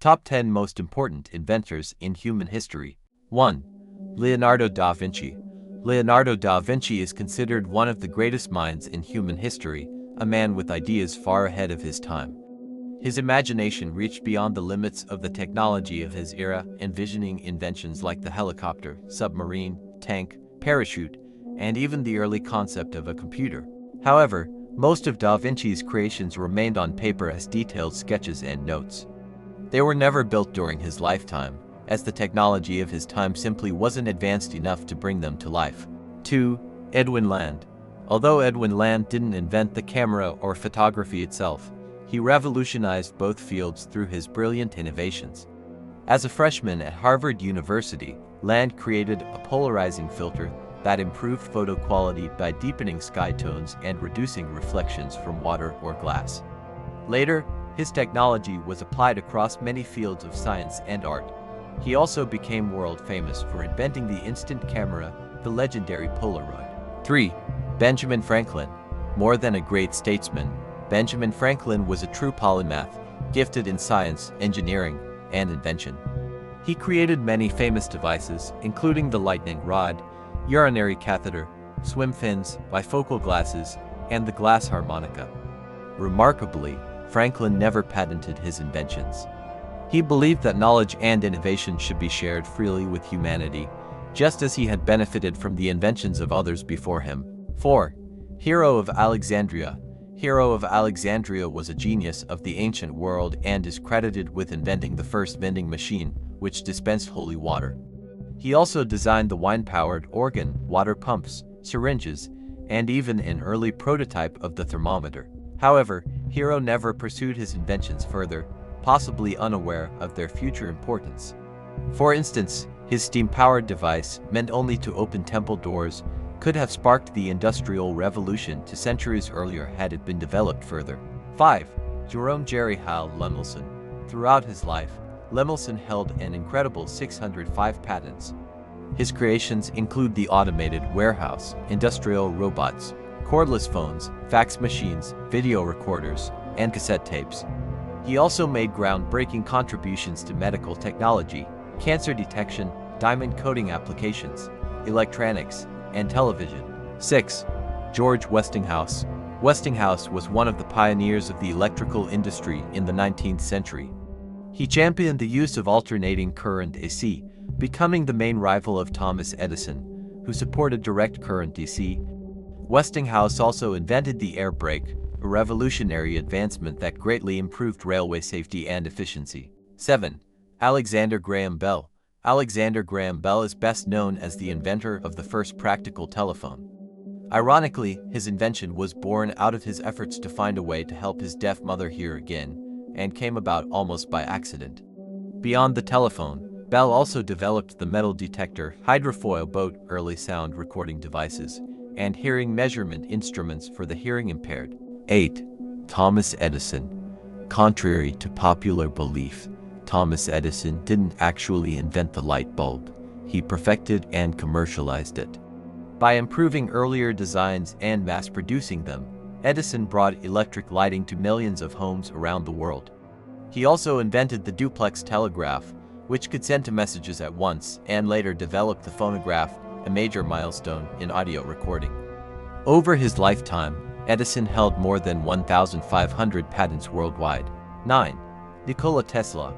Top 10 Most Important Inventors in Human History. 1. Leonardo da Vinci. Leonardo da Vinci is considered one of the greatest minds in human history, a man with ideas far ahead of his time. His imagination reached beyond the limits of the technology of his era, envisioning inventions like the helicopter, submarine, tank, parachute, and even the early concept of a computer. However, most of Da Vinci's creations remained on paper as detailed sketches and notes. They were never built during his lifetime, as the technology of his time simply wasn't advanced enough to bring them to life. 2. Edwin Land. Although Edwin Land didn't invent the camera or photography itself, he revolutionized both fields through his brilliant innovations. As a freshman at Harvard University, Land created a polarizing filter that improved photo quality by deepening sky tones and reducing reflections from water or glass. Later, his technology was applied across many fields of science and art. He also became world famous for inventing the instant camera, the legendary Polaroid. 3. Benjamin Franklin. More than a great statesman, Benjamin Franklin was a true polymath, gifted in science, engineering, and invention. He created many famous devices, including the lightning rod, urinary catheter, swim fins, bifocal glasses, and the glass harmonica. Remarkably, Franklin never patented his inventions. He believed that knowledge and innovation should be shared freely with humanity, just as he had benefited from the inventions of others before him. 4. Hero of Alexandria. Hero of Alexandria was a genius of the ancient world and is credited with inventing the first vending machine, which dispensed holy water. He also designed the wine-powered organ, water pumps, syringes, and even an early prototype of the thermometer. However, Hero never pursued his inventions further, possibly unaware of their future importance. For instance, his steam-powered device, meant only to open temple doors, could have sparked the Industrial Revolution to centuries earlier had it been developed further. 5. Jerome Jerry Hal Lemelson. Throughout his life, Lemelson held an incredible 605 patents. His creations include the automated warehouse, industrial robots, cordless phones, fax machines, video recorders, and cassette tapes. He also made groundbreaking contributions to medical technology, cancer detection, diamond coating applications, electronics, and television. 6. George Westinghouse. Westinghouse was one of the pioneers of the electrical industry in the 19th century. He championed the use of alternating current AC, becoming the main rival of Thomas Edison, who supported direct current DC. Westinghouse also invented the air brake, a revolutionary advancement that greatly improved railway safety and efficiency. 7. Alexander Graham Bell. Alexander Graham Bell is best known as the inventor of the first practical telephone. Ironically, his invention was born out of his efforts to find a way to help his deaf mother hear again, and came about almost by accident. Beyond the telephone, Bell also developed the metal detector, hydrofoil boat, early sound recording devices, and hearing measurement instruments for the hearing impaired. 8. Thomas Edison. Contrary to popular belief, Thomas Edison didn't actually invent the light bulb. He perfected and commercialized it. By improving earlier designs and mass-producing them, Edison brought electric lighting to millions of homes around the world. He also invented the duplex telegraph, which could send two messages at once, and later developed the phonograph, a major milestone in audio recording. Over his lifetime, Edison held more than 1,500 patents worldwide. 9. Nikola Tesla.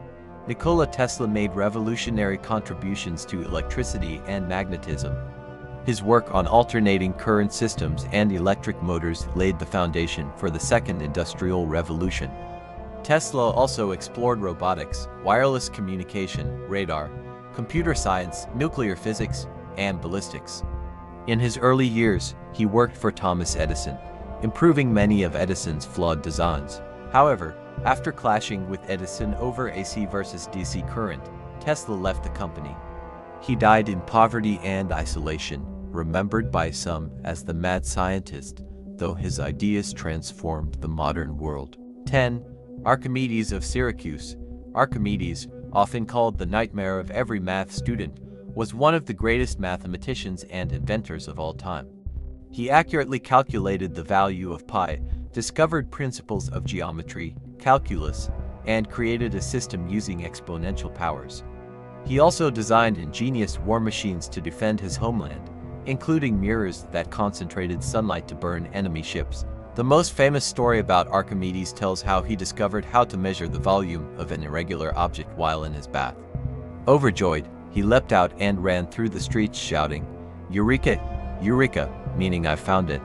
Nikola Tesla made revolutionary contributions to electricity and magnetism. His work on alternating current systems and electric motors laid the foundation for the second industrial revolution. Tesla also explored robotics, wireless communication, radar, computer science, nuclear physics, and ballistics. In his early years, he worked for Thomas Edison, improving many of Edison's flawed designs. However, after clashing with Edison over AC versus DC current, Tesla left the company. He died in poverty and isolation, remembered by some as the mad scientist, though his ideas transformed the modern world. 10. Archimedes of Syracuse. Archimedes, often called the nightmare of every math student, was one of the greatest mathematicians and inventors of all time. He accurately calculated the value of pi, discovered principles of geometry, calculus, and created a system using exponential powers. He also designed ingenious war machines to defend his homeland, including mirrors that concentrated sunlight to burn enemy ships. The most famous story about Archimedes tells how he discovered how to measure the volume of an irregular object while in his bath. Overjoyed, he leapt out and ran through the streets shouting, "Eureka! Eureka!" meaning "I found it."